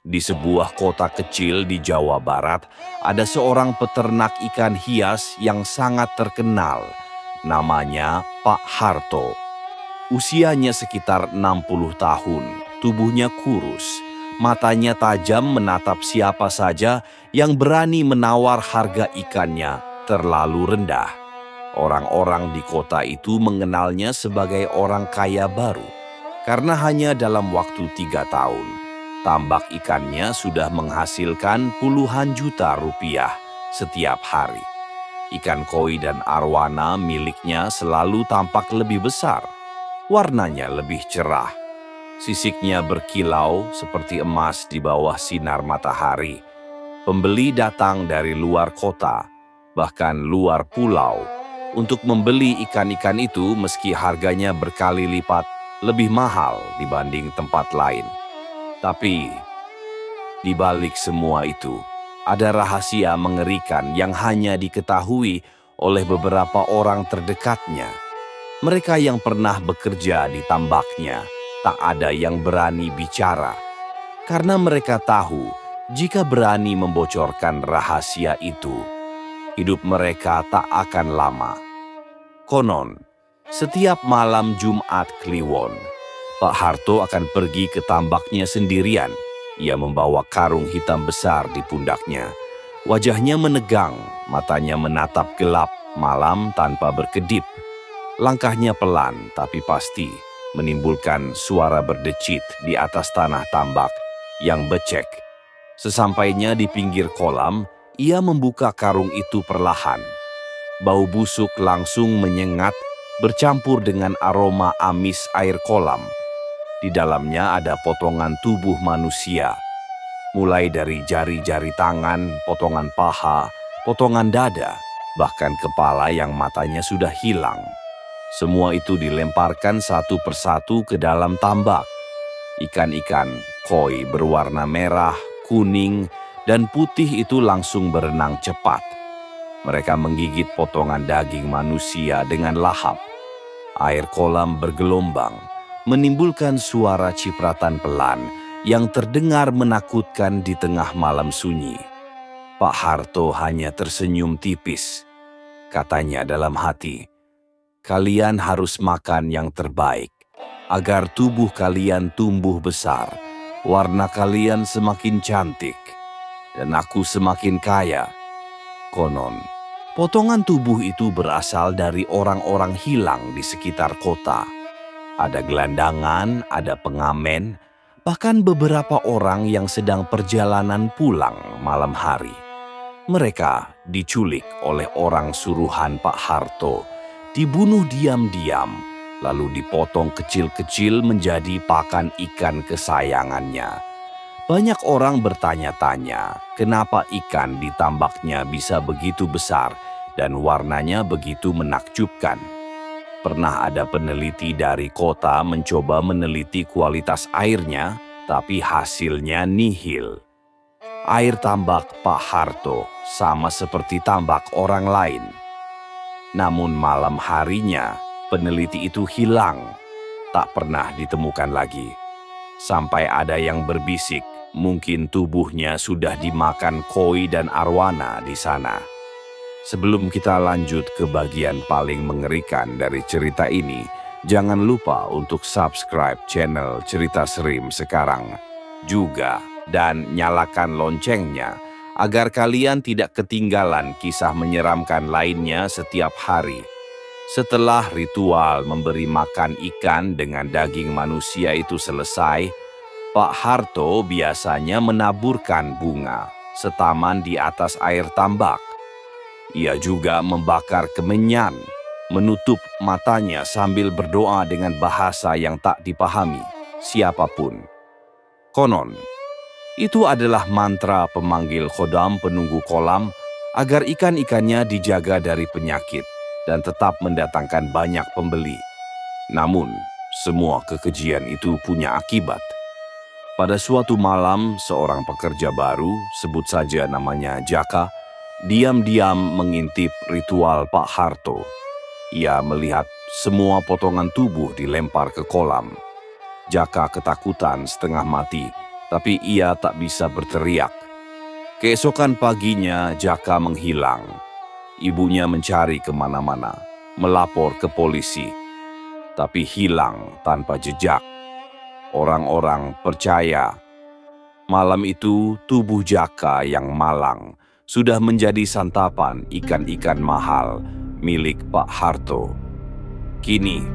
Di sebuah kota kecil di Jawa Barat, ada seorang peternak ikan hias yang sangat terkenal. Namanya Pak Harto. Usianya sekitar 60 tahun, tubuhnya kurus, matanya tajam menatap siapa saja yang berani menawar harga ikannya terlalu rendah. Orang-orang di kota itu mengenalnya sebagai orang kaya baru, karena hanya dalam waktu 3 tahun. Tambak ikannya sudah menghasilkan puluhan juta rupiah setiap hari. Ikan koi dan arwana miliknya selalu tampak lebih besar. Warnanya lebih cerah. Sisiknya berkilau seperti emas di bawah sinar matahari. Pembeli datang dari luar kota, bahkan luar pulau, untuk membeli ikan-ikan itu meski harganya berkali lipat lebih mahal dibanding tempat lain. Tapi, di balik semua itu, ada rahasia mengerikan yang hanya diketahui oleh beberapa orang terdekatnya. Mereka yang pernah bekerja di tambaknya, tak ada yang berani bicara. Karena mereka tahu, jika berani membocorkan rahasia itu, hidup mereka tak akan lama. Konon, setiap malam Jumat Kliwon, Pak Harto akan pergi ke tambaknya sendirian. Ia membawa karung hitam besar di pundaknya. Wajahnya menegang, matanya menatap gelap malam tanpa berkedip. Langkahnya pelan tapi pasti, menimbulkan suara berdecit di atas tanah tambak yang becek. Sesampainya di pinggir kolam, ia membuka karung itu perlahan. Bau busuk langsung menyengat, bercampur dengan aroma amis air kolam. Di dalamnya ada potongan tubuh manusia, mulai dari jari-jari tangan, potongan paha, potongan dada, bahkan kepala yang matanya sudah hilang. Semua itu dilemparkan satu persatu ke dalam tambak. Ikan-ikan koi berwarna merah, kuning, dan putih itu langsung berenang cepat. Mereka menggigit potongan daging manusia dengan lahap. Air kolam bergelombang, menimbulkan suara cipratan pelan yang terdengar menakutkan di tengah malam sunyi. Pak Harto hanya tersenyum tipis. Katanya dalam hati, "Kalian harus makan yang terbaik, agar tubuh kalian tumbuh besar, warna kalian semakin cantik, dan aku semakin kaya." Konon, potongan tubuh itu berasal dari orang-orang hilang di sekitar kota. Ada gelandangan, ada pengamen, bahkan beberapa orang yang sedang perjalanan pulang malam hari. Mereka diculik oleh orang suruhan Pak Harto, dibunuh diam-diam, lalu dipotong kecil-kecil menjadi pakan ikan kesayangannya. Banyak orang bertanya-tanya, kenapa ikan di tambaknya bisa begitu besar dan warnanya begitu menakjubkan. Pernah ada peneliti dari kota mencoba meneliti kualitas airnya, tapi hasilnya nihil. Air tambak Pak Harto sama seperti tambak orang lain. Namun malam harinya, peneliti itu hilang, tak pernah ditemukan lagi. Sampai ada yang berbisik, mungkin tubuhnya sudah dimakan koi dan arwana di sana. Sebelum kita lanjut ke bagian paling mengerikan dari cerita ini, jangan lupa untuk subscribe channel Cerita Serim sekarang juga dan nyalakan loncengnya agar kalian tidak ketinggalan kisah menyeramkan lainnya setiap hari. Setelah ritual memberi makan ikan dengan daging manusia itu selesai, Pak Harto biasanya menaburkan bunga setaman di atas air tambak. Ia juga membakar kemenyan, menutup matanya sambil berdoa dengan bahasa yang tak dipahami siapapun. Konon, itu adalah mantra pemanggil khodam penunggu kolam agar ikan-ikannya dijaga dari penyakit dan tetap mendatangkan banyak pembeli. Namun, semua kekejian itu punya akibat. Pada suatu malam, seorang pekerja baru, sebut saja namanya Jaka, diam-diam mengintip ritual Pak Harto. Ia melihat semua potongan tubuh dilempar ke kolam. Jaka ketakutan setengah mati tapi ia tak bisa berteriak. Keesokan paginya Jaka menghilang. Ibunya mencari kemana-mana, melapor ke polisi, tapi hilang tanpa jejak. Orang-orang percaya malam itu tubuh Jaka yang malang sudah menjadi santapan ikan-ikan mahal milik Pak Harto. Kini,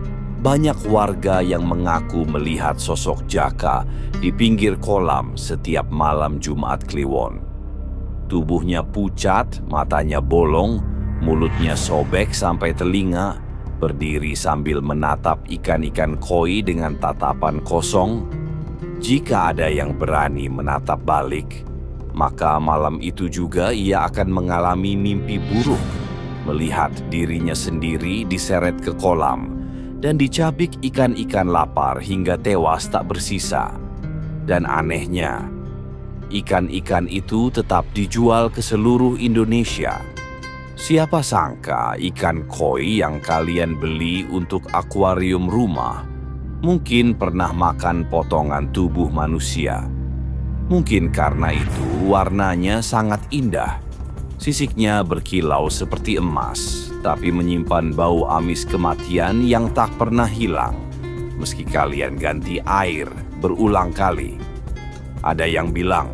banyak warga yang mengaku melihat sosok Jaka di pinggir kolam setiap malam Jumat Kliwon. Tubuhnya pucat, matanya bolong, mulutnya sobek sampai telinga, berdiri sambil menatap ikan-ikan koi dengan tatapan kosong. Jika ada yang berani menatap balik, maka malam itu juga ia akan mengalami mimpi buruk, melihat dirinya sendiri diseret ke kolam dan dicabik ikan-ikan lapar hingga tewas tak bersisa. Dan anehnya, ikan-ikan itu tetap dijual ke seluruh Indonesia. Siapa sangka ikan koi yang kalian beli untuk akuarium rumah mungkin pernah makan potongan tubuh manusia. Mungkin karena itu warnanya sangat indah. Sisiknya berkilau seperti emas, tapi menyimpan bau amis kematian yang tak pernah hilang, meski kalian ganti air berulang kali. Ada yang bilang,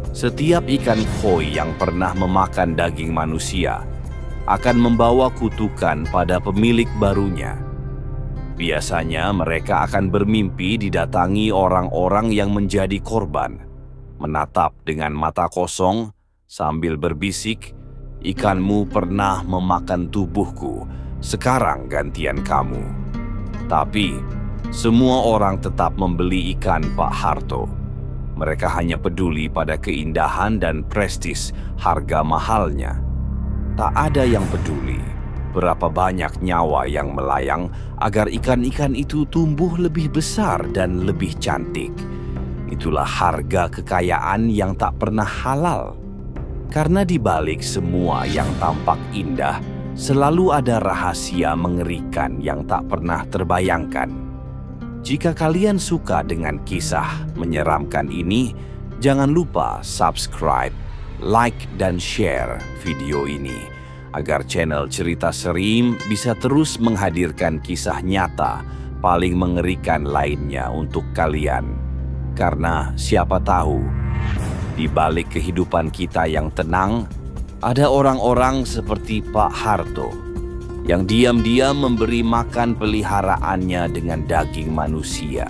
setiap ikan koi yang pernah memakan daging manusia akan membawa kutukan pada pemilik barunya. Biasanya mereka akan bermimpi didatangi orang-orang yang menjadi korban, menatap dengan mata kosong sambil berbisik, "Ikanmu pernah memakan tubuhku, sekarang gantian kamu." Tapi, semua orang tetap membeli ikan Pak Harto. Mereka hanya peduli pada keindahan dan prestis harga mahalnya. Tak ada yang peduli berapa banyak nyawa yang melayang agar ikan-ikan itu tumbuh lebih besar dan lebih cantik. Itulah harga kekayaan yang tak pernah halal. Karena di balik semua yang tampak indah, selalu ada rahasia mengerikan yang tak pernah terbayangkan. Jika kalian suka dengan kisah menyeramkan ini, jangan lupa subscribe, like, dan share video ini, agar channel Cerita Serim bisa terus menghadirkan kisah nyata paling mengerikan lainnya untuk kalian. Karena siapa tahu, di balik kehidupan kita yang tenang, ada orang-orang seperti Pak Harto yang diam-diam memberi makan peliharaannya dengan daging manusia.